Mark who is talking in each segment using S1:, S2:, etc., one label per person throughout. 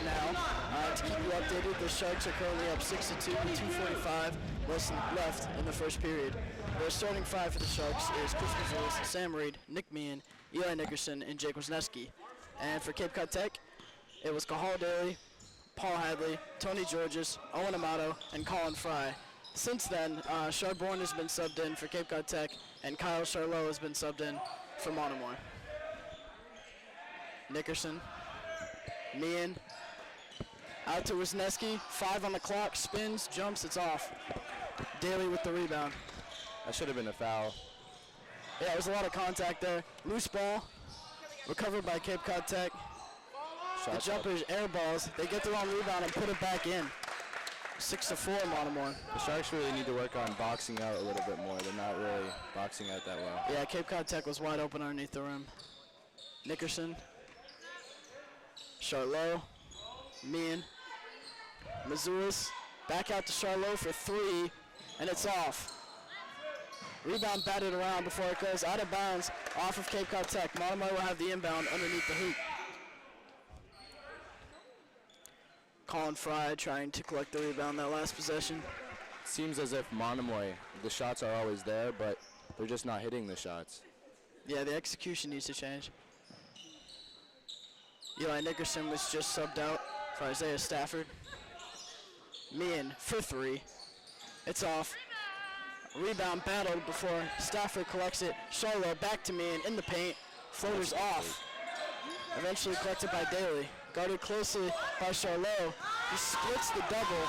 S1: now. To keep you updated, the Sharks are currently up 6-2 with 2:45 left in the first period. The starting five for the Sharks is Chris Mazulis, Sam Reed, Nick Meehan, Eli Nickerson, and Jake Wisniewski. And for Cape Cod Tech, it was Cahal Daly, Paul Hadley, Tony Georges, Owen Amato, and Colin Fry. Since then, Charbonne has been subbed in for Cape Cod Tech, and Kyle Charlot has been subbed in for Monomoy. Nickerson, Meehan, out to Wisniewski, 5 on the clock, spins, jumps, it's off. Daly with the rebound.
S2: That should have been a foul.
S1: Yeah, there was a lot of contact there. Loose ball, recovered by Cape Cod Tech. The jumpers air balls. They get their own rebound and put it back in. 6-4 Monomoy.
S2: The Sharks really need to work on boxing out a little bit more. They're not really boxing out that well.
S1: Yeah, Cape Cod Tech was wide open underneath the rim. Nickerson, Charlot, Meehan, Mazulis, back out to Charlot for 3, and it's off. Rebound batted around before it goes out of bounds off of Cape Cod Tech. Monomoy will have the inbound underneath the hoop. Colin Fry trying to collect the rebound that last possession.
S2: Seems as if Monomoy, the shots are always there, but they're just not hitting the shots.
S1: Yeah, the execution needs to change. Eli Nickerson was just subbed out for Isaiah Stafford. Meehan for 3. It's off. Rebound battled before Stafford collects it. Charlot back to Meehan in the paint. Floaters off. Eventually collected by Daly. Guarded closely by Charlot. He splits the double.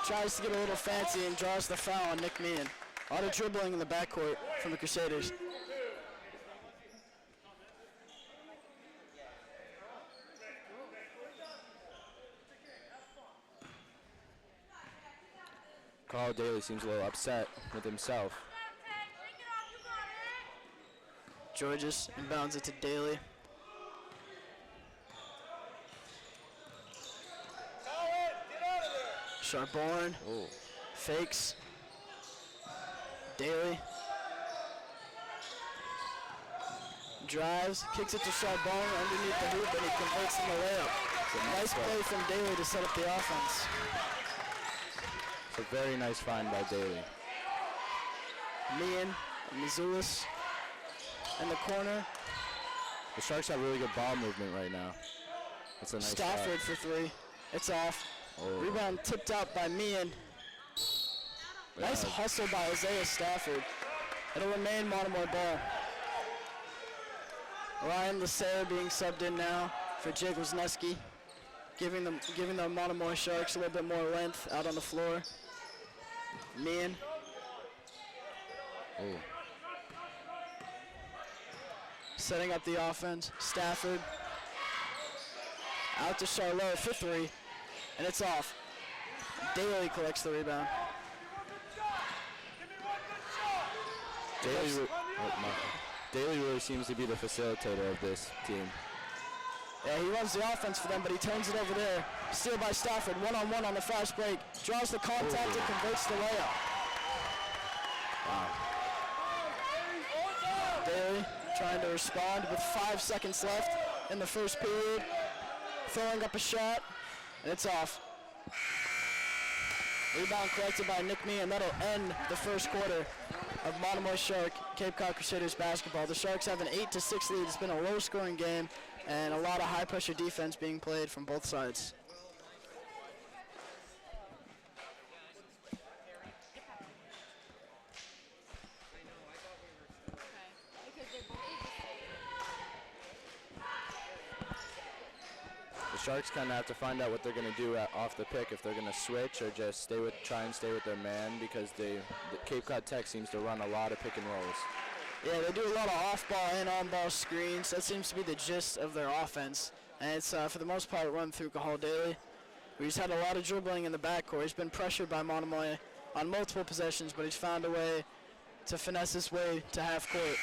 S1: Tries to get a little fancy and draws the foul on Nick Meehan. A lot of dribbling in the backcourt from the Crusaders.
S2: Carl Daly seems a little upset with himself.
S1: Georges inbounds it to Daly. Charbonne fakes. Daly drives, kicks it to Charbonne underneath the hoop, and he converts in the layup. Nice play from Daly to set up the offense.
S2: It's a very nice find by Daly.
S1: Meehan, Mazulis in the corner.
S2: The Sharks have really good ball movement right now. That's a nice
S1: Stafford for 3. It's off. Rebound tipped out by Meehan. Nice hustle by Isaiah Stafford. It'll remain Monomoy ball. Ryan Lasser being subbed in now for Jake Wisniewski, giving the Monomoy Sharks a little bit more length out on the floor. Meehan. Setting up the offense. Stafford. Out to Charlot for 3. And it's off. Daly collects the rebound.
S2: Daly really seems to be the facilitator of this team.
S1: Yeah, he runs the offense for them, but he turns it over there. Steal by Stafford, one-on-one on the fast break. Draws the contact and converts the layup.
S2: Wow.
S1: Daly trying to respond with 5 seconds left in the first period. Throwing up a shot, and it's off. Rebound collected by Nick Meehan, and that'll end the first quarter of Monomoy Shark Cape Cod Crusaders basketball. The Sharks have an 8-6 lead. It's been a low-scoring game and a lot of high-pressure defense being played from both sides.
S2: The Sharks kind of have to find out what they're going to do off the pick, if they're going to switch or just try and stay with their man, because the Cape Cod Tech seems to run a lot of pick and rolls.
S1: Yeah, they do a lot of off-ball and on-ball screens. That seems to be the gist of their offense. And it's, for the most part, run through Cahal Daly. He's had a lot of dribbling in the backcourt. He's been pressured by Monomoy on multiple possessions, but he's found a way to finesse his way to half court.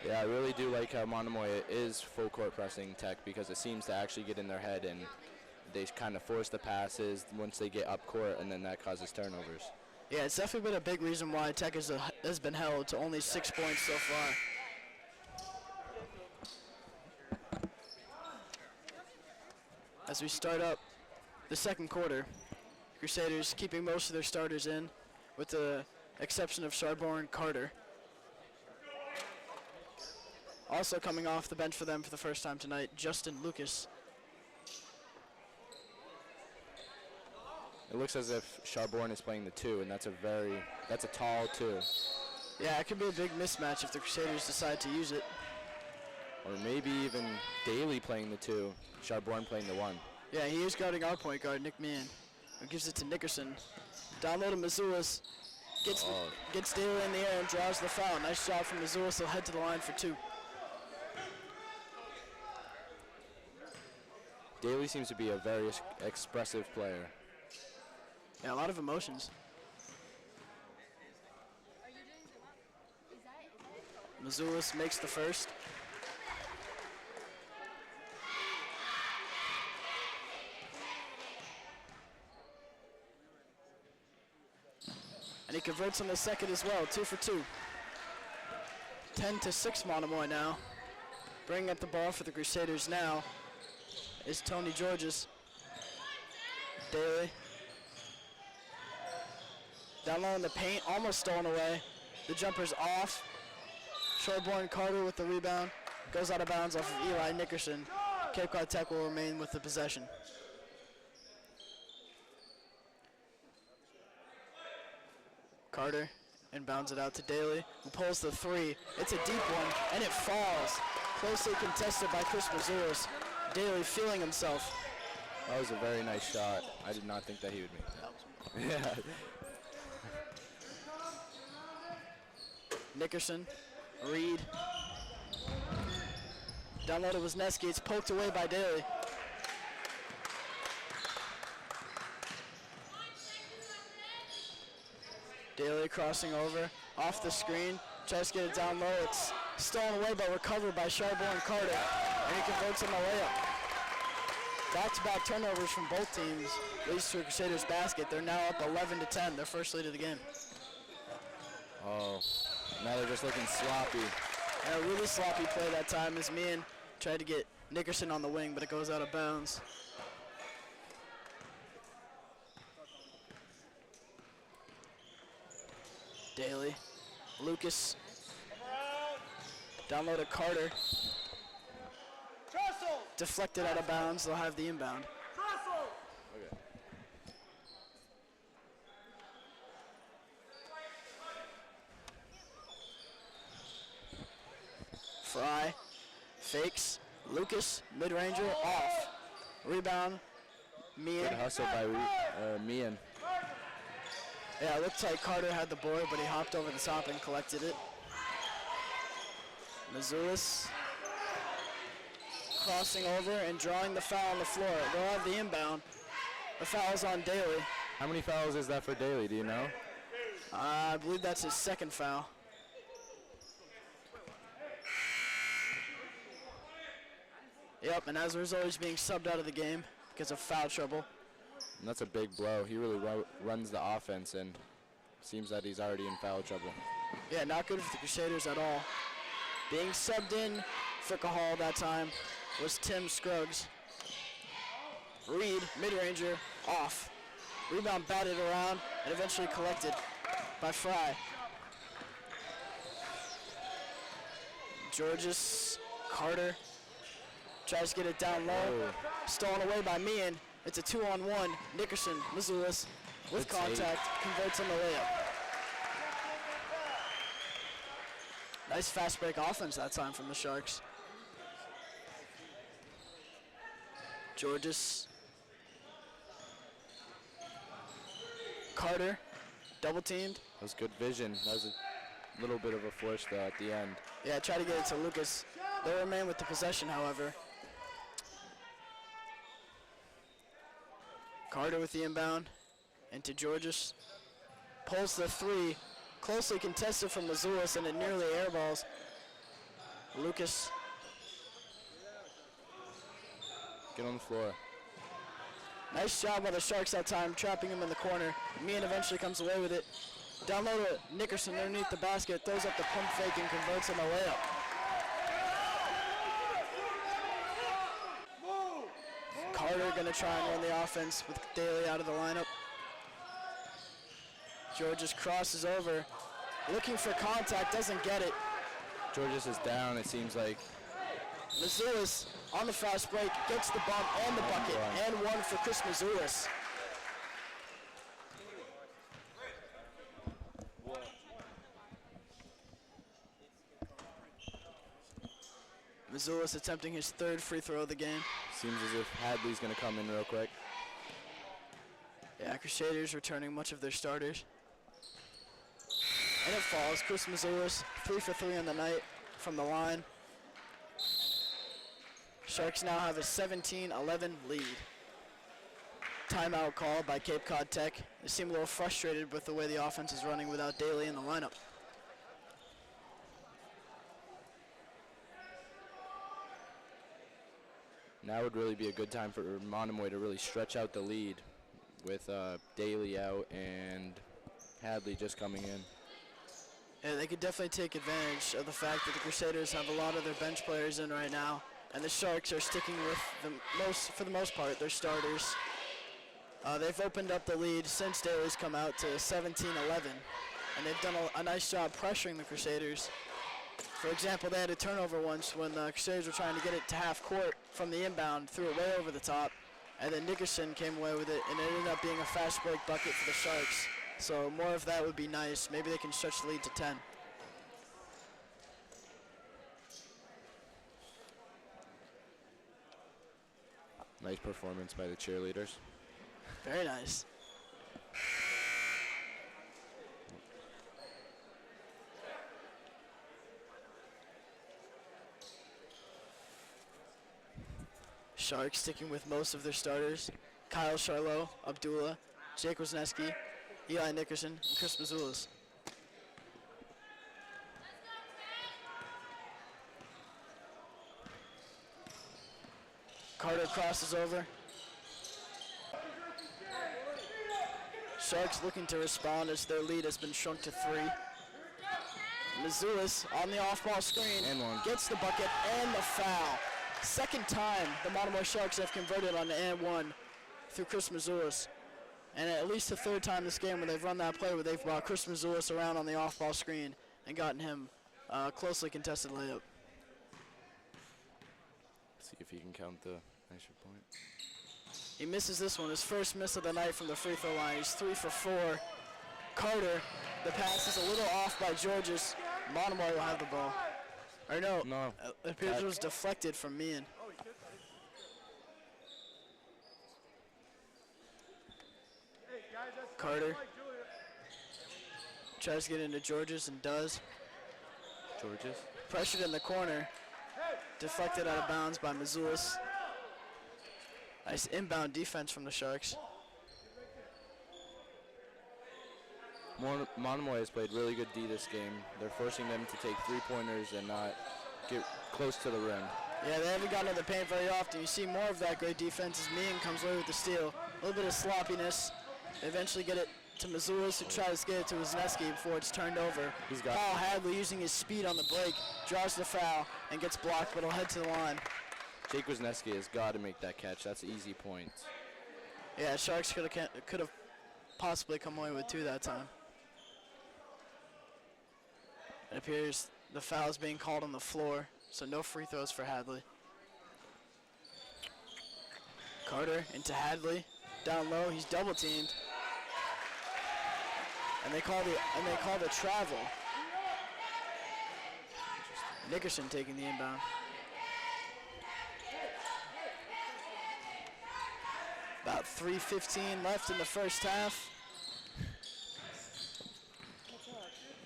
S2: Yeah, I really do like how Monomoy is full court pressing Tech, because it seems to actually get in their head and they kind of force the passes once they get up court, and then that causes turnovers.
S1: Yeah, it's definitely been a big reason why Tech has been held to only 6 points so far. as we start up the second quarter. Crusaders keeping most of their starters in, with the exception of Charbonne Carter. Also coming off the bench for them for the first time tonight, Justin Lucas.
S2: It looks as if Charbonne is playing the 2, and that's a tall 2.
S1: Yeah, it could be a big mismatch if the Crusaders decide to use it.
S2: Or maybe even Daly playing the 2, Charbonne playing the 1.
S1: Yeah, he is guarding our point guard, Nick Meehan, who gives it to Nickerson. Down low to Mazulis. Gets Daly in the air and draws the foul. Nice job from Mazulis. He'll head to the line for 2.
S2: Daly seems to be a very expressive player.
S1: Yeah, a lot of emotions. Mazulis makes the first. And he converts on the second as well, 2 for 2. 10-6 Monomoy now. Bringing up the ball for the Crusaders now is Tony Georges. Daly. Down low in the paint, almost stolen away. The jumper's off. Charbonne Carter with the rebound. Goes out of bounds off of Eli Nickerson. Cape Cod Tech will remain with the possession. Carter inbounds it out to Daly, who pulls the 3. It's a deep one, and it falls. Closely contested by Chris Mazuris. Daly feeling himself.
S2: That was a very nice shot. I did not think that he would make that. Yeah.
S1: Nickerson, Reed. Down low to Wisniewski. It's poked away by Daly. Daly crossing over, off the screen, tries to get it down low. It's stolen away but recovered by Charbonne Carter, and he converts on the layup. Back-to-back turnovers from both teams leads to a Crusaders basket. They're now up 11-10, their first lead of the game.
S2: Oh, now they're just looking sloppy.
S1: And a really sloppy play that time as Meehan tried to get Nickerson on the wing, but it goes out of bounds. Daly, Lucas, down low to Carter. Deflected out of bounds, they'll have the inbound.
S2: Okay.
S1: Fry, fakes, Lucas, mid-ranger, off. Rebound, Meehan.
S2: Good hustle by Meehan.
S1: Yeah, it looked like Carter had the board, but he hopped over the top and collected it. Mazulis crossing over and drawing the foul on the floor. They'll have the inbound. The foul's on Daly.
S2: How many fouls is that for Daly, do you know?
S1: I believe that's his second foul. Yep, and as a result, he's being subbed out of the game because of foul trouble.
S2: And that's a big blow. He really runs the offense, and seems that he's already in foul trouble.
S1: Yeah, not good for the Crusaders at all. Being subbed in for Cahal that time was Tim Scruggs. Reed, mid-ranger, off. Rebound batted around and eventually collected by Fry. Georges, Carter tries to get it down low.
S2: Oh.
S1: Stolen away by Meehan. It's a 2-on-1. Nickerson, Mazulis with
S2: That's
S1: contact, converts on the layup. Nice fast break offense that time from the Sharks. Georges. Carter, double teamed.
S2: That was good vision. That was a little bit of a force though at the end.
S1: Yeah, try to get it to Lucas. They'll remain with the possession, however. Carter with the inbound into Georges. Pulls the 3. Closely contested from Mazulis, and it nearly airballs. Lucas.
S2: Get on the floor.
S1: Nice job by the Sharks that time, trapping him in the corner. Meehan eventually comes away with it. Down low to Nickerson underneath the basket, throws up the pump fake and converts on the layup. Carter going to try and run the offense with Daly out of the lineup. Georges crosses over, looking for contact, doesn't get it.
S2: Georges is down, it seems like.
S1: Mazulis on the fast break, gets the bump and the bucket, and one for Chris Mazulis. Mazulis attempting his third free throw of the game.
S2: Seems as if Hadley's going to come in real quick.
S1: Yeah, Crusaders returning much of their starters. And it falls. Chris Mazulis, 3 for 3 on the night from the line. Sharks now have a 17-11 lead. Timeout called by Cape Cod Tech. They seem a little frustrated with the way the offense is running without Daly in the lineup.
S2: Now would really be a good time for Monomoy to really stretch out the lead with Daly out and Hadley just coming in.
S1: Yeah, they could definitely take advantage of the fact that the Crusaders have a lot of their bench players in right now, and the Sharks are sticking with for the most part, their starters. They've opened up the lead since Daly's come out to 17-11, and they've done a nice job pressuring the Crusaders. For example, they had a turnover once when the Crusaders were trying to get it to half court from the inbound, threw it way over the top, and then Nickerson came away with it, and it ended up being a fast break bucket for the Sharks. So more of that would be nice. Maybe they can stretch the lead to 10.
S2: Nice performance by the cheerleaders.
S1: Very nice. Sharks sticking with most of their starters. Kyle Charlot, Abdullah, Jake Wisniewski, Eli Nickerson, and Chris Mazulis. Carter crosses over. Sharks looking to respond as their lead has been shrunk to 3. Mazulis on the off-ball screen
S2: And one.
S1: gets the bucket and the foul. Second time the Monomoy Sharks have converted on the and one through Chris Mazulis. And at least the third time this game where they've run that play where they've brought Chris Mazulis around on the off-ball screen and gotten him a closely contested layup.
S2: See if he can count the extra point.
S1: He misses this one, his first miss of the night from the free throw line. He's 3 for 4. Carter, the pass is a little off by Georges. Monomoy will have the ball. Or no,
S2: No.
S1: it appears it was deflected from Meehan. Carter tries to get into Georges and does.
S2: Georges.
S1: Pressured in the corner. Deflected out of bounds by Mazulis. Nice inbound defense from the Sharks.
S2: Monomoy has played really good D this game. They're forcing them to take three-pointers and not get close to the rim.
S1: Yeah, they haven't gotten to the paint very often. You see more of that great defense as Meehan comes away with the steal. A little bit of sloppiness. They eventually get it to Mazulis, who tries to get it to Wisniewski before it's turned over.
S2: He's got
S1: Paul Hadley using his speed on the break, draws the foul, and gets blocked, but he'll head to the line.
S2: Jake Wisniewski has got to make that catch. That's easy points.
S1: Yeah, Sharks could have possibly come away with 2 that time. It appears the foul is being called on the floor, so no free throws for Hadley. Carter into Hadley, down low. He's double teamed, and they call the travel. Nickerson taking the inbound. About 3:15 left in the first half.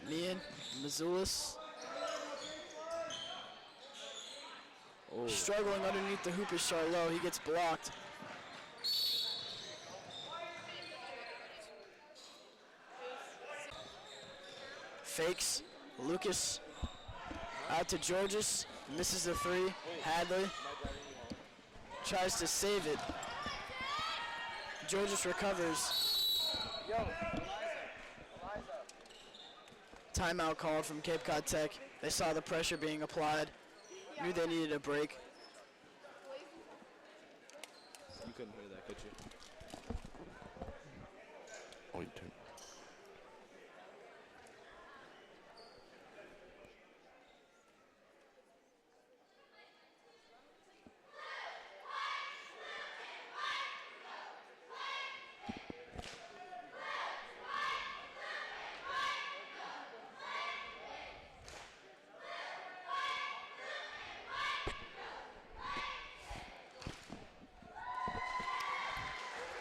S1: Meehan, Mazulis.
S2: Oh.
S1: Struggling underneath the hoop is Charlot. He gets blocked. Fakes. Lucas out to Georges. Misses the 3. Hadley tries to save it. Georges recovers. Timeout called from Cape Cod Tech. They saw the pressure being applied. Knew they needed a break.
S2: You couldn't hear that, could you?
S3: Oh, you turned.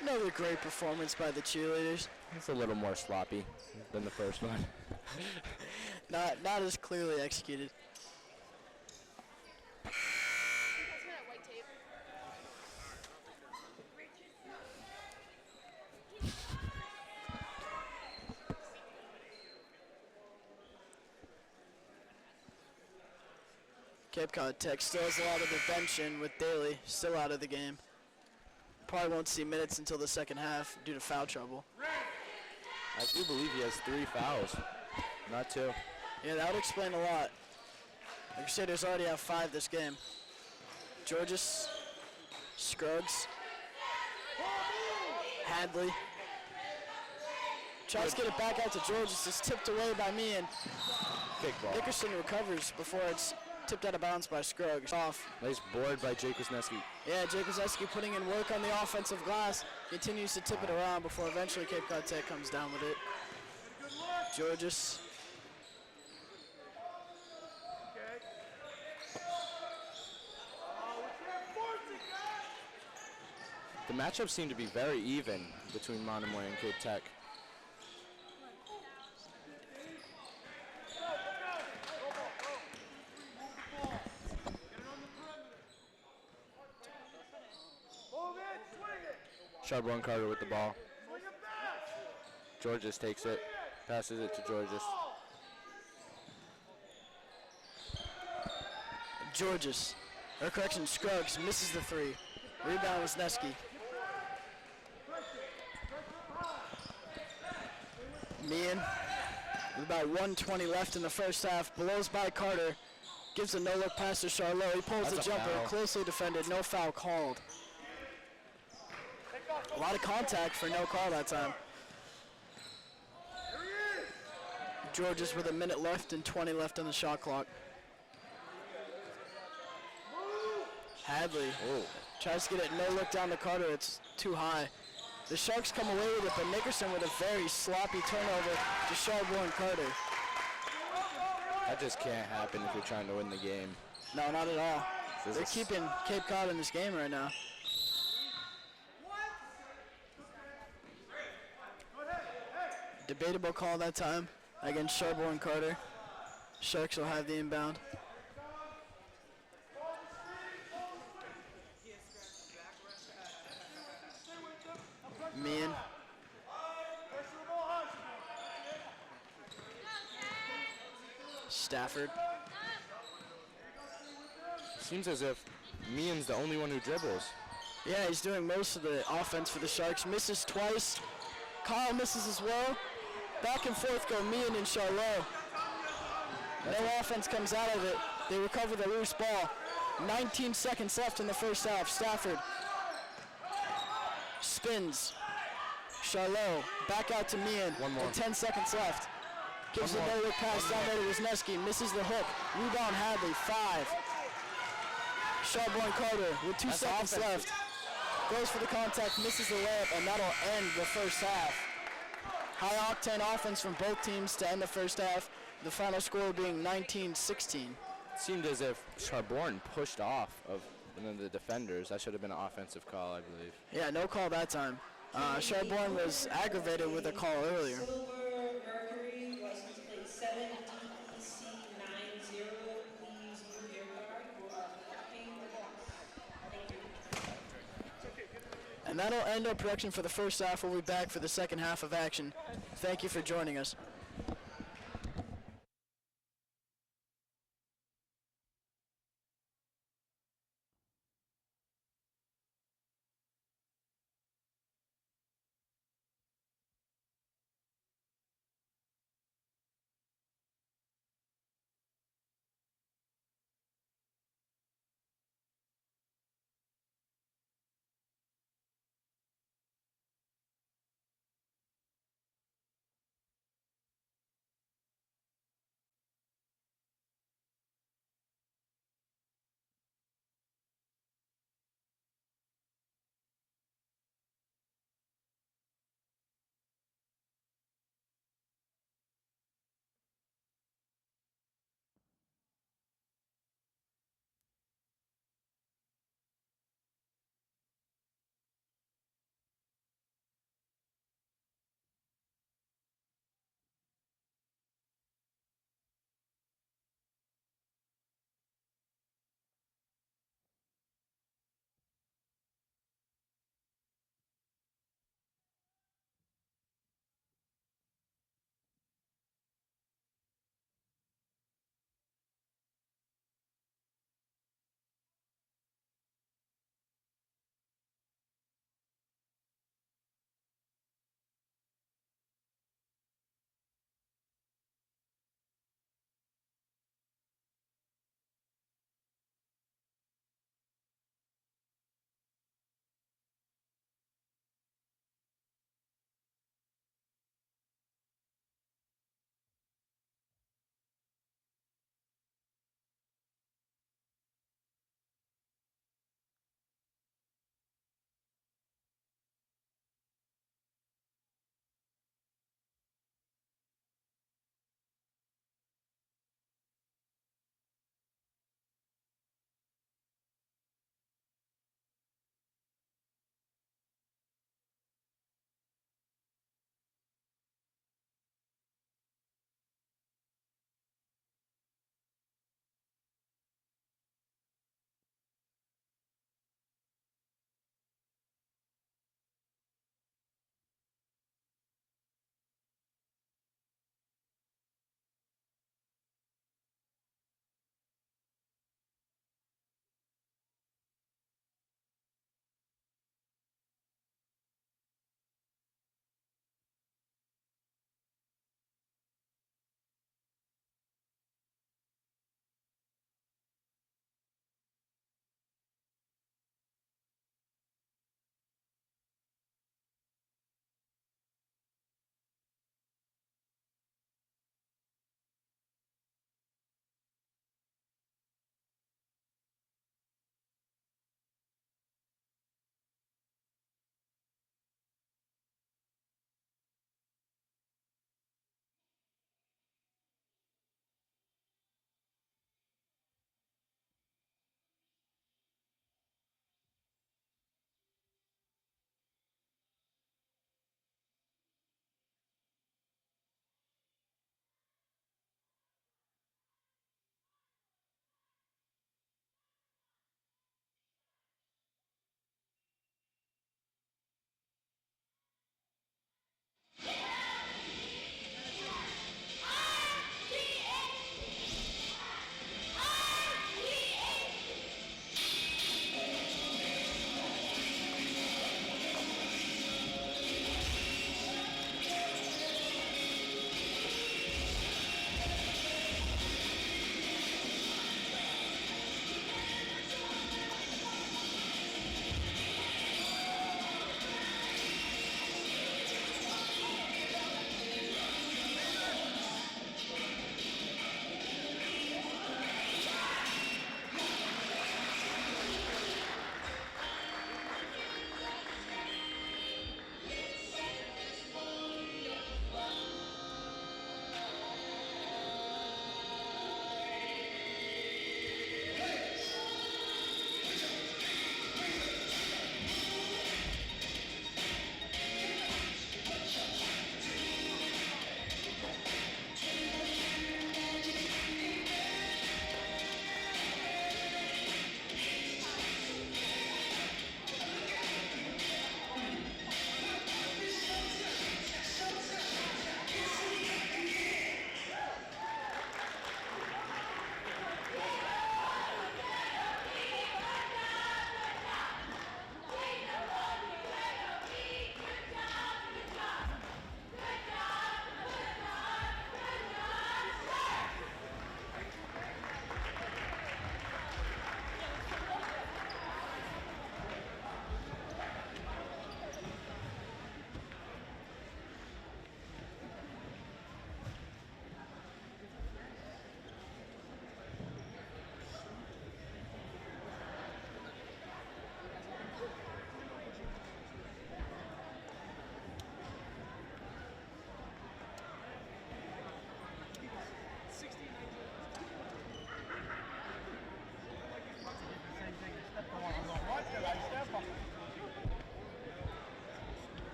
S1: Another great performance by the cheerleaders.
S2: It's a little more sloppy than the first one.
S1: Not as clearly executed. Cape Cod Tech still has a lot of the bench in with Daly still out of the game. Probably won't see minutes until the second half due to foul trouble.
S2: I do believe he has 3 fouls, not 2.
S1: Yeah, that would explain a lot. The Crusaders already have 5 this game. Georges, Scruggs, Hadley. Tries to get it back out to Georges. It's tipped away by me, and
S2: Kickball.
S1: Nickerson recovers before it's tipped out of bounds by Scruggs. Off.
S2: Nice board by Jake Wisniewski.
S1: Yeah, Jake Wisniewski putting in work on the offensive glass. Continues to tip it around before eventually Cape Cod Tech comes down with it. Georges.
S2: The matchups seem to be very even between Monomoy and Cape Tech. Charbonne Carter with the ball. Georges takes it, passes it to Georges.
S1: Georges, or correction, Scruggs misses the 3. Rebound Wisniewski. Meehan, with about 1:20 left in the first half, blows by Carter, gives a no-look pass to Charlot. He pulls
S2: That's
S1: the
S2: a
S1: jumper,
S2: foul.
S1: closely defended, no foul called. A lot of contact for no call that time. Georges with a minute left and 20 left on the shot clock. Hadley tries to get it no look down to Carter. It's too high. The Sharks come away with it, but Nickerson with a very sloppy turnover to Charbonne Carter.
S2: That just can't happen if you're trying to win the game.
S1: No, not at all.
S2: This
S1: They're
S2: is-
S1: keeping Cape Cod in this game right now. Debatable call that time against Charbonne Carter. Sharks will have the inbound. Meehan. Stafford.
S2: Seems as if Meehan's the only one who dribbles.
S1: Yeah, he's doing most of the offense for the Sharks. Misses twice. Kyle misses as well. Back and forth go Meehan and Charlot. No offense comes out of it. They recover the loose ball. 19 seconds left in the first half. Stafford spins. Charlot back out to Meehan.
S2: One more.
S1: With 10 seconds left. Gives a
S2: One more.
S1: no-look pass down there to Wisniewski. Misses the hook. Rebound Hadley. 5. Charbonne Carter with 2
S2: That's
S1: seconds
S2: offense.
S1: left. Goes for the contact, misses the layup, and that'll end the first half. High-octane offense from both teams to end the first half. The final score being 19-16.
S2: Seemed as if Charbonne pushed off of one of the defenders. That should have been an offensive call, I believe.
S1: Yeah, no call that time. Charbonne was aggravated with a call earlier.
S4: Silver Mercury, license plate 7DEC90. Please move your card. You are blocking the box. Thank you.
S1: And that'll end our production for the first half. We'll be back for the second half of action. Thank you for joining us.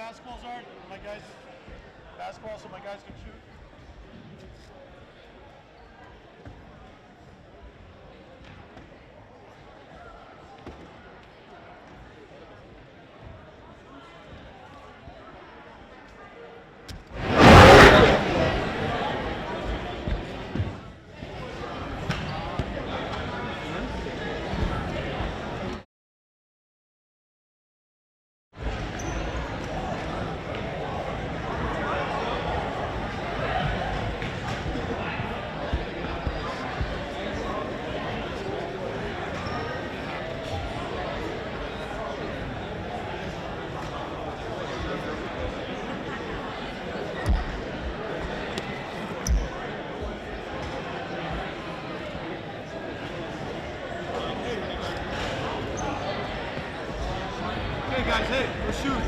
S3: basketballs are, my guys. Basketball, so my guys can shoot. Hey guys, hey, let's shoot.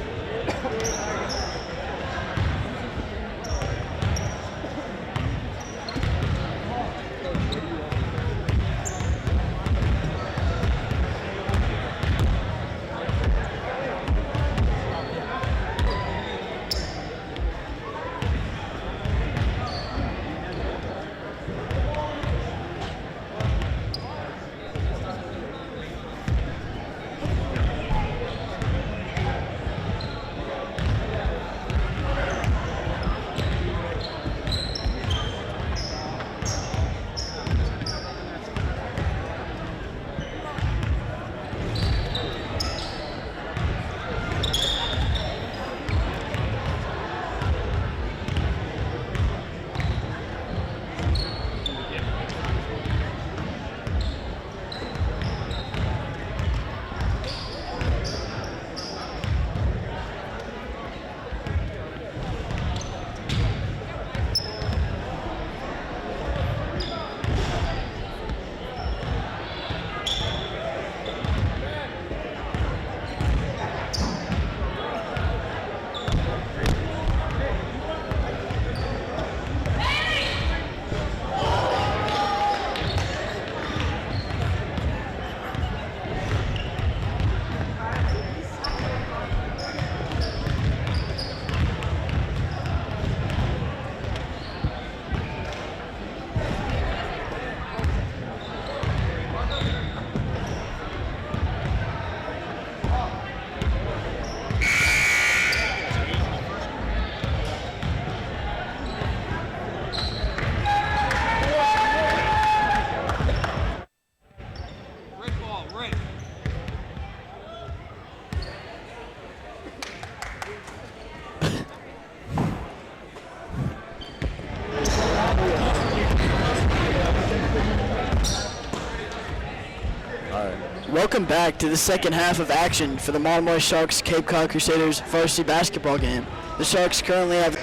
S1: Welcome back to the second half of action for the Monomoy Sharks Cape Cod Crusaders varsity basketball game. The Sharks currently have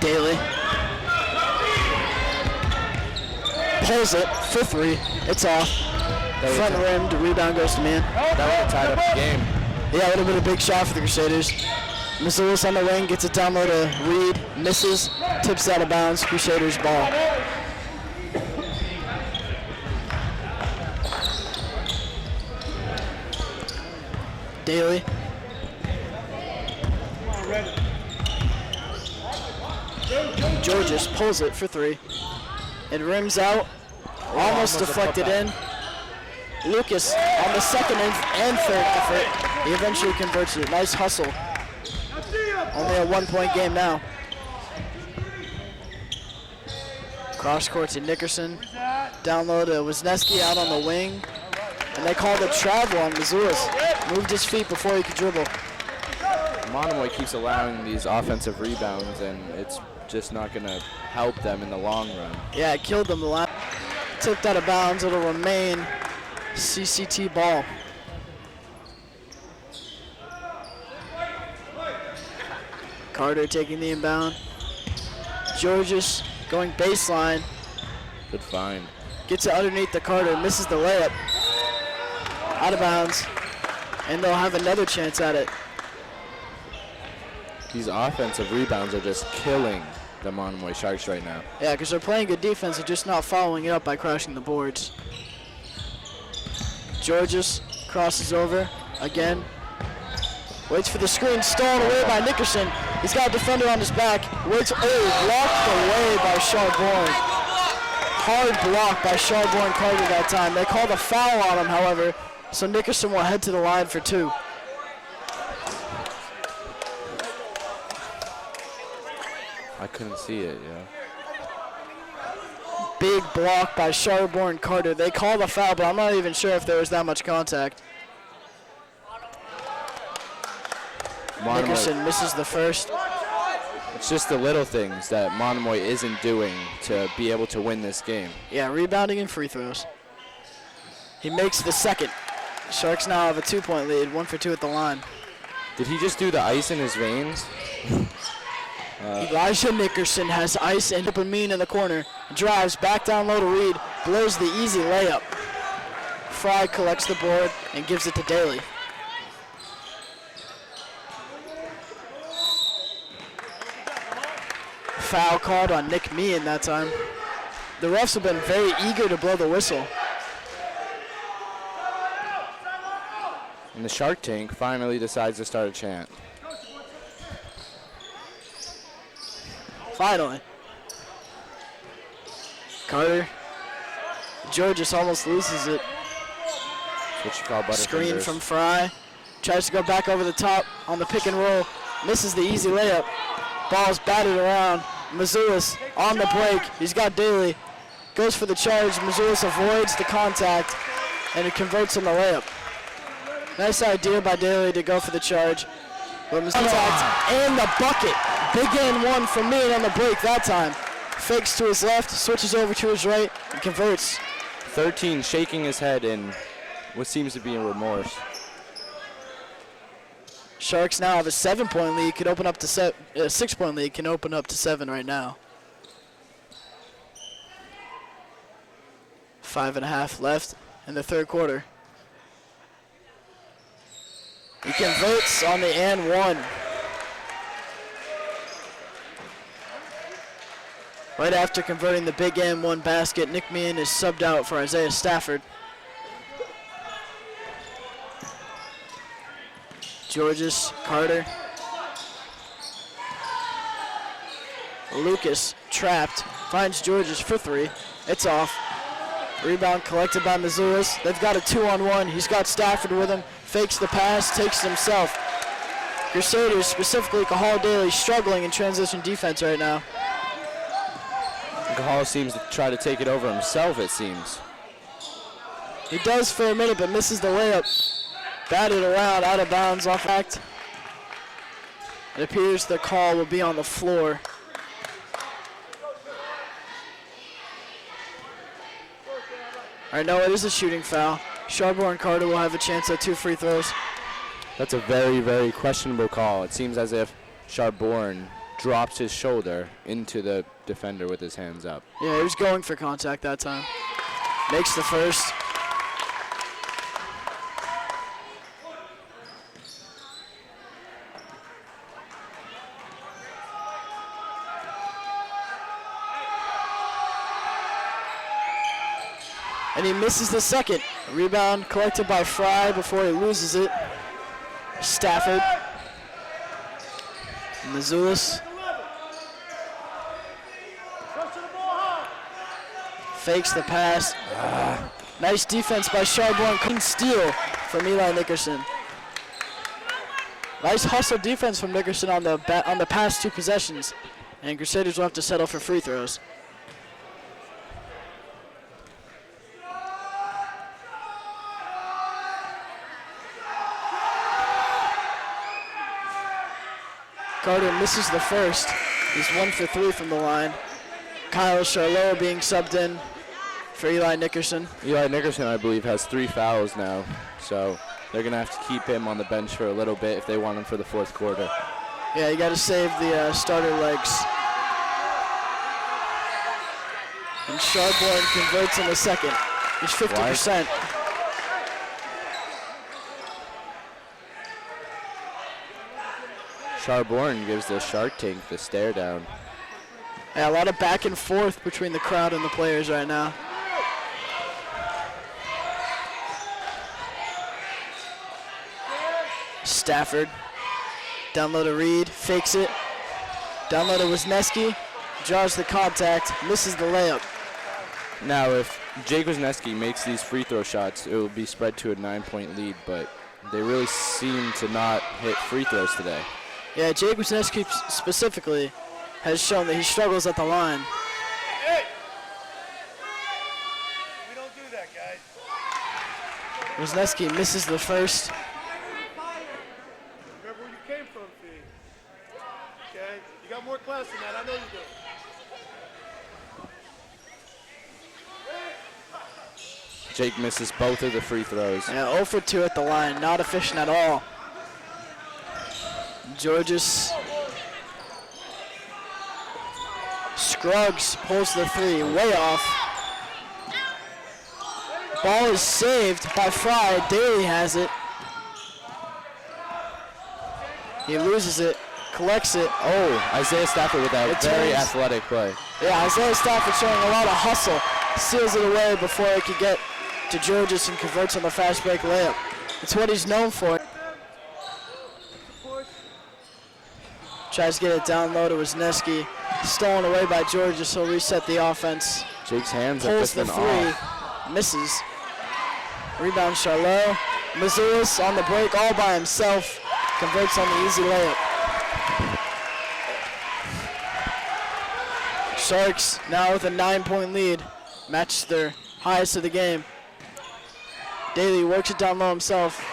S1: Daly. Pulls it for three. It's off. Front rim, the rebound goes to man.
S2: That would have tied up the game.
S1: Yeah, it would have been a big shot for the Crusaders. Mr. Lewis on the wing gets it down low to Reed. Misses. Tips out of bounds. Crusaders ball. Daly. Georges pulls it for three. It rims out. Almost deflected in. Lucas on the second and third effort. He eventually converts it. Nice hustle. Only a 1-point game now. Cross court to Nickerson. Down low to Wisniewski out on the wing. And they called a travel on Missoula's. Moved his feet before he could dribble.
S2: Monomoy keeps allowing these offensive rebounds, and it's just not going to help them in the long run.
S1: Yeah, it killed them the last. Tipped out of bounds. It'll remain CCT ball. Carter taking the inbound. Georges going baseline.
S2: Good find.
S1: Gets it underneath the Carter. Misses the layup. Out of bounds. And they'll have another chance at it.
S2: These offensive rebounds are just killing the Monomoy Sharks right now.
S1: Yeah, because they're playing good defense. They're just not following it up by crashing the boards. Georges crosses over. Again. Waits for the screen, stolen away by Nickerson. He's got a defender on his back. Waits, blocked away by Charbonne. Hard block by Charbonne Carter that time. They called a foul on him, however, so Nickerson will head to the line for 2.
S2: I couldn't see it, yeah.
S1: Big block by Charbonne Carter. They called a foul, but I'm not even sure if there was that much contact. Nickerson misses the first.
S2: It's just the little things that Monomoy isn't doing to be able to win this game.
S1: Yeah, rebounding and free throws. He makes the second. Sharks now have a 2-point lead, 1 for 2 at the line.
S2: Did he just do the ice in his veins?
S1: Elijah Nickerson has ice and dopamine in the corner. Drives back down low to Reed. Blows the easy layup. Fry collects the board and gives it to Daly. Foul called on Nick Meehan that time. The refs have been very eager to blow the whistle.
S2: And the Shark Tank finally decides to start a chant.
S1: Finally. Carter. Georges almost loses it.
S2: What you call
S1: Screen
S2: Butterfingers.
S1: from Fry. Tries to go back over the top on the pick and roll. Misses the easy layup. Ball's batted around. Mazulis on the break. He's got Daly. Goes for the charge. Mazulis avoids the contact and it converts on the layup. Nice idea by Daly to go for the charge. But contact and the bucket. Big and 1 from Meehan on the break that time. Fakes to his left, switches over to his right, and converts.
S2: 13 shaking his head in what seems to be in remorse.
S1: Sharks now have a 7-point lead. Could open up to 6-point lead. Can open up to 7 right now. 5.5 left in the third quarter. He converts on the and 1. Right after converting the big and 1 basket, Nick Meehan is subbed out for Isaiah Stafford. Georges, Carter. Lucas trapped, finds Georges for 3. It's off. Rebound collected by Mazulis. They've got a 2-on-1. He's got Stafford with him. Fakes the pass, takes it himself. Crusaders, specifically Cahal Daly, struggling in transition defense right now.
S2: Cahal seems to try to take it over himself, it seems.
S1: He does for a minute, but misses the layup. Batted around, out of bounds, off act. It appears the call will be on the floor. All right, no, it is a shooting foul. Charbonne Carter will have a chance at 2 free throws.
S2: That's a very, very questionable call. It seems as if Charbonne drops his shoulder into the defender with his hands up.
S1: Yeah, he was going for contact that time. Makes the first. And he misses the second. Rebound collected by Fry before he loses it. Stafford. Mazulis. Fakes the pass. Nice defense by Charbonne. Clean steal from Eli Nickerson. Nice hustle defense from Nickerson on the past 2 possessions. And Crusaders will have to settle for free throws. Carter misses the first. He's 1 for 3 from the line. Kyle Charlot being subbed in for Eli Nickerson.
S2: Eli Nickerson, I believe, has 3 fouls now, so they're going to have to keep him on the bench for a little bit if they want him for the 4th quarter.
S1: Yeah, you got to save the starter legs. And Charbonne converts in the second. He's 50%.
S2: Charbonne gives the Shark Tank the stare down.
S1: Yeah, a lot of back and forth between the crowd and the players right now. Stafford. Down low to Reed, fakes it. Down low to Wisniewski, draws the contact, misses the layup.
S2: Now, if Jake Wisniewski makes these free throw shots, it will be spread to a 9-point lead, but they really seem to not hit free throws today.
S1: Yeah, Jake Wisniewski specifically has shown that he struggles at the line.
S3: Hey! We don't do that, guys.
S1: Wisniewski misses the first.
S3: Remember where you came from, Fee. Okay? You got more class than that. I know you do.
S2: Jake misses both of the free throws.
S1: Yeah, 0 for 2 at the line, not efficient at all. Georges. Scruggs pulls the three, way off. Ball is saved by Fry. Daly has it. He loses it, collects it.
S2: Oh, Isaiah Stafford with that very athletic play.
S1: Yeah, Isaiah Stafford showing a lot of hustle. Seals it away before it could get to Georges and converts on the fast break layup. It's what he's known for. Tries to get it down low to Wisniewski. Stolen away by Georges, he'll reset the offense.
S2: Jake's hands have
S1: Pulls
S2: just
S1: the
S2: been
S1: three,
S2: off.
S1: misses. Rebound Charlot. Mazulis on the break all by himself. Converts on the easy layup. Sharks now with a 9-point lead. Match their highest of the game. Daly works it down low himself.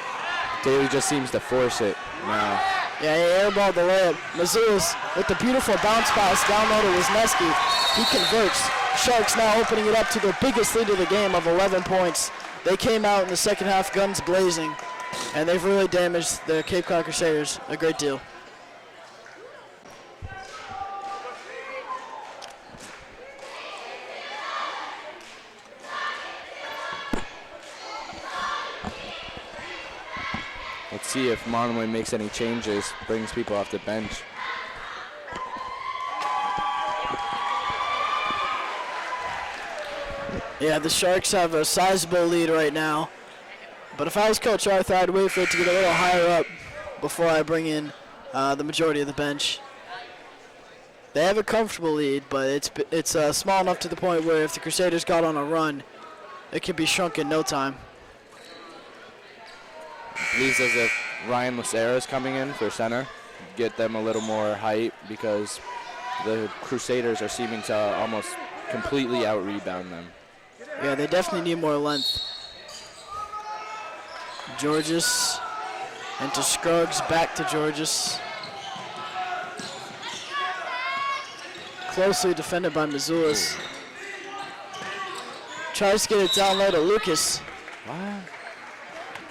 S2: Daly just seems to force it now.
S1: Yeah, he airballed the layup. Mazulis with the beautiful bounce pass down low to Wisniewski. He converts. Sharks now opening it up to their biggest lead of the game of 11 points. They came out in the second half guns blazing, and they've really damaged the Cape Cod Crusaders a great deal.
S2: Let's see if Monomoy makes any changes, brings people off the bench.
S1: Yeah, the Sharks have a sizable lead right now. But if I was Coach Arthur, I'd wait for it to get a little higher up before I bring in the majority of the bench. They have a comfortable lead, but it's small enough to the point where if the Crusaders got on a run, it could be shrunk in no time.
S2: Leaves as if Ryan Lucero is coming in for center. Get them a little more height because the Crusaders are seeming to almost completely out-rebound them.
S1: Yeah, they definitely need more length. Georges into Scruggs, back to Georges. Closely defended by Mazulis. Tries to get it down low to Lucas.
S2: What?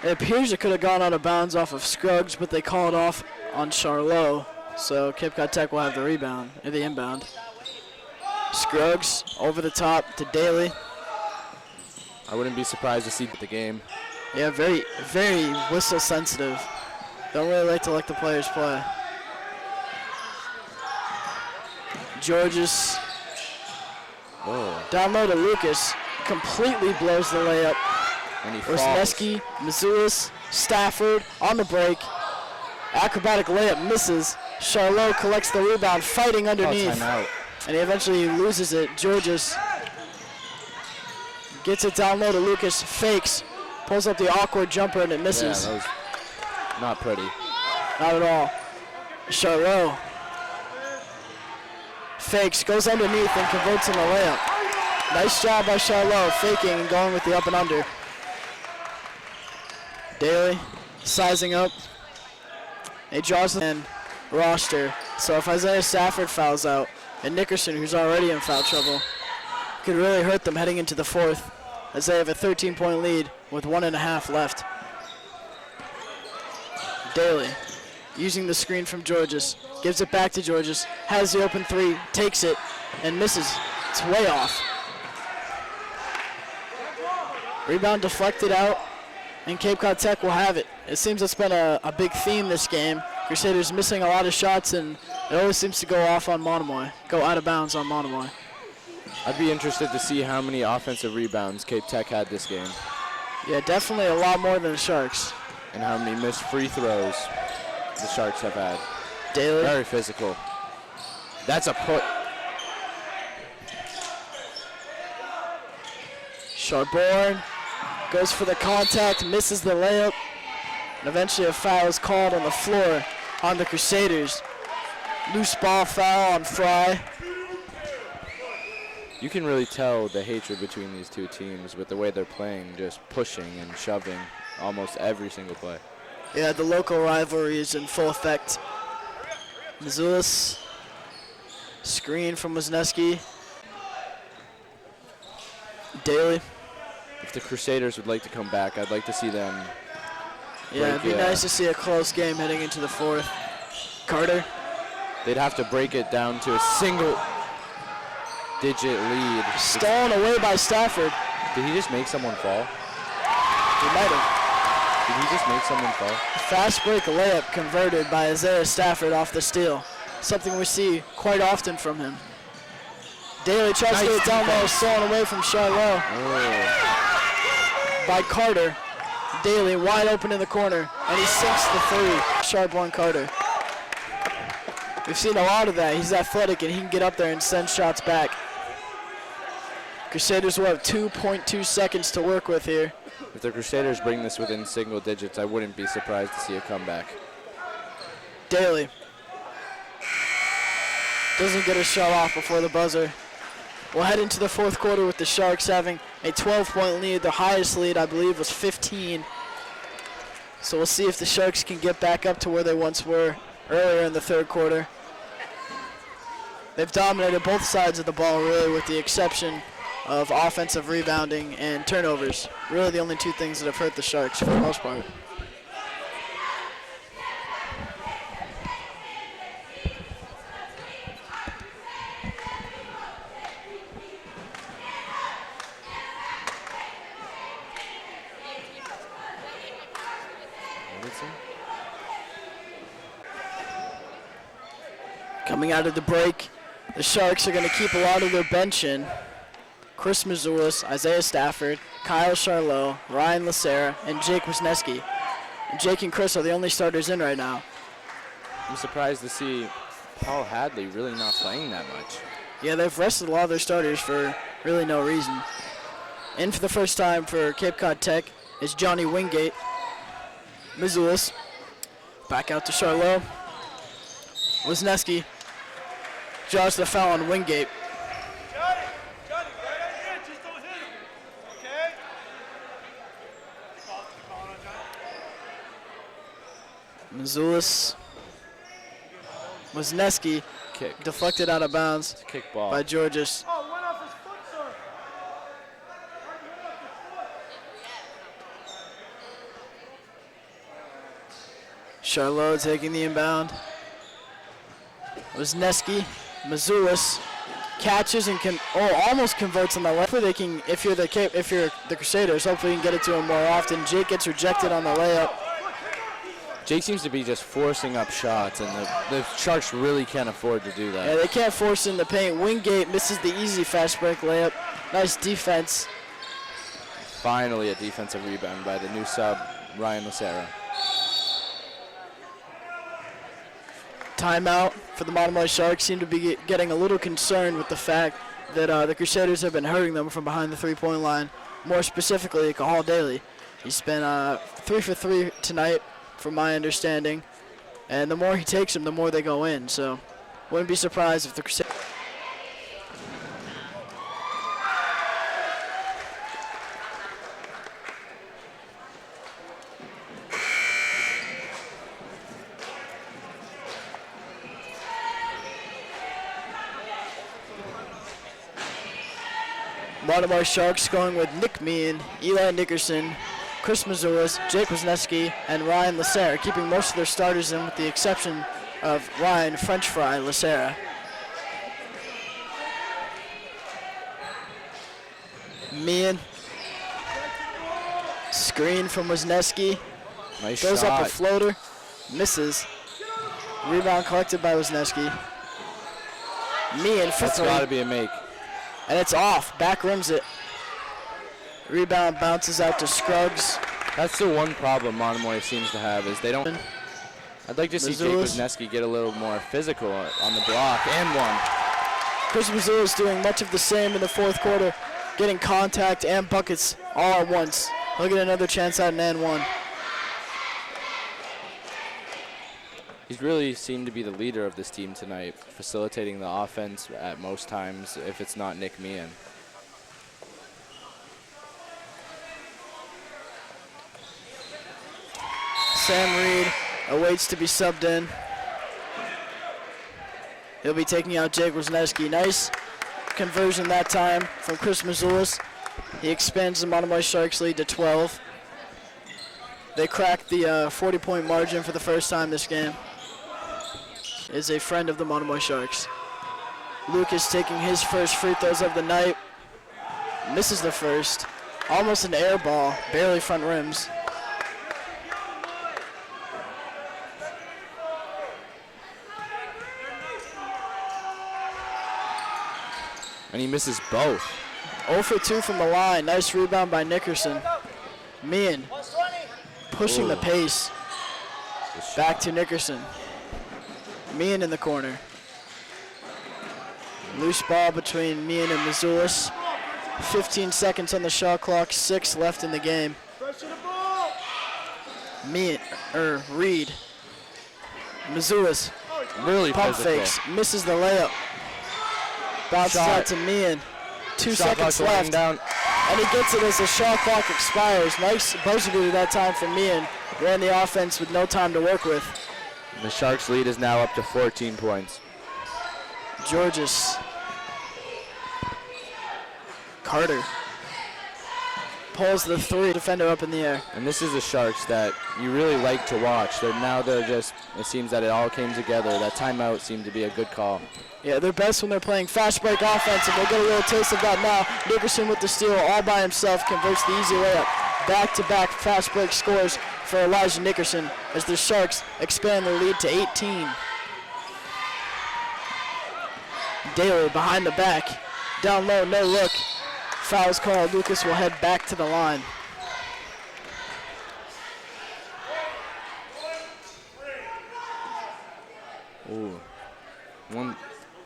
S1: It appears it could have gone out of bounds off of Scruggs, but they call it off on Charlot. So Cape Cod Tech will have the rebound, or the inbound. Scruggs over the top to Daly.
S2: I wouldn't be surprised to see the game.
S1: Yeah, very, very whistle sensitive. Don't really like to let the players play. Georges down low to Lucas. Completely blows the layup.
S2: And he falls.
S1: Wisniewski, Mazulis, Stafford on the break. Acrobatic layup misses. Charlot collects the rebound, fighting underneath.
S2: Timeout.
S1: And he eventually loses it. Georges gets it down low to Lucas, fakes, pulls up the awkward jumper, and it misses.
S2: Yeah, that was not pretty.
S1: Not at all. Charlot fakes, goes underneath, and converts in the layup. Nice job by Charlot, faking and going with the up and under. Daly sizing up. He draws the roster. So if Isaiah Stafford fouls out, and Nickerson, who's already in foul trouble, could really hurt them heading into the fourth, as they have a 13-point lead with 1.5 left. Daly using the screen from Georges, gives it back to Georges, has the open three, takes it, and misses. It's way off. Rebound deflected out, and Cape Cod Tech will have it. It seems it's been a big theme this game. Crusaders missing a lot of shots, and it always seems to go off on Monomoy, go out of bounds on Monomoy.
S2: I'd be interested to see how many offensive rebounds Cape Tech had this game.
S1: Yeah, definitely a lot more than the Sharks.
S2: And how many missed free throws. the Sharks have had.
S1: Daly.
S2: Very physical. That's a put.
S1: Charbonne goes for the contact, misses the layup, and eventually a foul is called on the floor on the Crusaders. Loose ball foul on Fry.
S2: You can really tell the hatred between these two teams with the way they're playing, just pushing and shoving almost every single play.
S1: Yeah, the local rivalry is in full effect. Mazulis, screen from Wisniewski. Daly.
S2: If the Crusaders would like to come back, I'd like to see them.
S1: Yeah, it'd be nice to see a close game heading into the fourth. Carter.
S2: They'd have to break it down to a single-digit lead.
S1: Stolen away by Stafford.
S2: Did he just make someone fall?
S1: He might have.
S2: Did he just make someone fall?
S1: Fast break layup converted by Isaiah Stafford off the steal. Something we see quite often from him. Daly tries to get it down low, stolen away from Charlotte by Carter. Daly wide open in the corner, and he sinks the three. Charbonne Carter. We've seen a lot of that. He's athletic, and he can get up there and send shots back. Crusaders will have 2.2 seconds to work with here.
S2: If the Crusaders bring this within single digits, I wouldn't be surprised to see a comeback.
S1: Daly doesn't get a shot off before the buzzer. We'll head into the fourth quarter with the Sharks having a 12-point lead. Their highest lead, I believe, was 15. So we'll see if the Sharks can get back up to where they once were earlier in the third quarter. They've dominated both sides of the ball, really, with the exception of offensive rebounding and turnovers. Really the only two things that have hurt the Sharks for the most part. Coming out of the break, the Sharks are going to keep a lot of their bench in. Chris Mazulis, Isaiah Stafford, Kyle Charlot, Ryan Lacera, and Jake Wisniewski. And Jake and Chris are the only starters in right now.
S2: I'm surprised to see Paul Hadley really not playing that much.
S1: Yeah, they've rested a lot of their starters for really no reason. In for the first time for Cape Cod Tech is Johnny Wingate. Mazulis, back out to Charlot. Wisniewski draws the foul on Wingate.
S3: Johnny, right idea, just don't hit him. Okay?
S1: Mazulis. Wisniewski
S2: Kick.
S1: deflected out of bounds
S2: It's a kick ball.
S1: by Georges.
S3: Oh, went off his foot, sir.
S1: Charlot taking the inbound. Wisniewski, Mazulis catches and almost converts on the left. They can, if you're the Crusaders, hopefully you can get it to him more often. Jake gets rejected on the layup.
S2: Jake seems to be just forcing up shots, and the Sharks really can't afford to do that.
S1: Yeah, they can't force in the paint. Wingate misses the easy fast break layup. Nice defense.
S2: Finally a defensive rebound by the new sub, Ryan Lacera.
S1: Timeout for the Monomoy Sharks. Seem to be getting a little concerned with the fact that the Crusaders have been hurting them from behind the three-point line. More specifically, Kahal Daly. He's been 3 for 3 tonight, from my understanding. And the more he takes them, the more they go in. So wouldn't be surprised if the Crusaders... Monomoy Sharks going with Nick Meehan, Eli Nickerson, Chris Mazulis, Jake Wisniewski, and Ryan Lacera, keeping most of their starters in with the exception of Ryan French Fry Lacera. Meehan, screen from Wisniewski,
S2: Nice
S1: goes
S2: shot.
S1: up a floater, misses. Rebound collected by Wisniewski. Meehan for
S2: That's
S1: three.
S2: got to be a make.
S1: And it's off. Back rims it. Rebound bounces out to Scruggs.
S2: That's the one problem Monomoy seems to have is they don't. I'd like to see Jake
S1: Missoula's-
S2: Wisniewski get a little more physical on the block and one.
S1: Chris Missoula is doing much of the same in the fourth quarter, getting contact and buckets all at once. He'll get another chance at an and one.
S2: He's really seemed to be the leader of this team tonight, facilitating the offense at most times if it's not Nick Meehan.
S1: Sam Reed awaits to be subbed in. He'll be taking out Jake Wisniewski. Nice conversion that time from Chris Missoula's. He expands the Monomoy Sharks lead to 12. They cracked the 40-point margin for the first time this game. Is a friend of the Monomoy Sharks. Lucas taking his first free throws of the night. Misses the first. Almost an air ball, barely front rims.
S2: And he misses both.
S1: 0 for 2 from the line. Nice rebound by Nickerson. Meehan pushing the pace. Back to Nickerson. Meehan in the corner. Loose ball between Meehan and Missoula's. 15 seconds on the shot clock, 6 left in the game. Reed. Missoula's
S2: Really
S1: pump
S2: physical.
S1: fakes, misses the layup. Bounces
S2: Shot.
S1: out to Meehan. 2
S2: Shot
S1: seconds
S2: clock winding
S1: left.
S2: down.
S1: And he gets it as the shot clock expires. Nice buzzer beater that time from Meehan. Ran the offense with no time to work with.
S2: The Sharks' lead is now up to 14 points.
S1: Georges. Carter. Pulls the 3 defender up in the air.
S2: And this is the Sharks that you really like to watch. They're just, it seems that it all came together. That timeout seemed to be a good call.
S1: Yeah, they're best when they're playing fast break offense, and we'll get a little taste of that now. Nickerson with the steal all by himself, converts the easy layup. Back-to-back fast break scores for Elijah Nickerson as the Sharks expand their lead to 18. Daly behind the back. Down low, no look. Foul's called. Lucas will head back to the line.
S2: Ooh.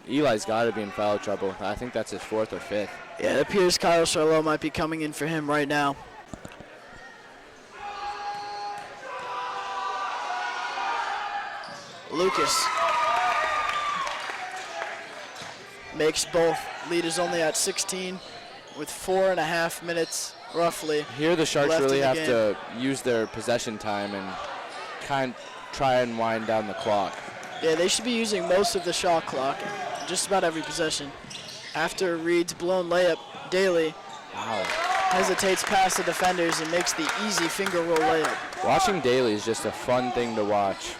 S2: Eli's got to be in foul trouble. I think that's his 4th or 5th.
S1: Yeah, it appears Kyle Charlot might be coming in for him right now. Lucas makes both. Lead is only at 16 with 4.5 minutes roughly.
S2: Here the Sharks
S1: left
S2: really
S1: in the
S2: have
S1: game.
S2: to use their possession time and try and wind down the clock.
S1: Yeah, they should be using most of the shot clock, just about every possession. After Reed's blown layup, Daly
S2: Wow.
S1: hesitates past the defenders and makes the easy finger roll layup.
S2: Watching Daly is just a fun thing to watch.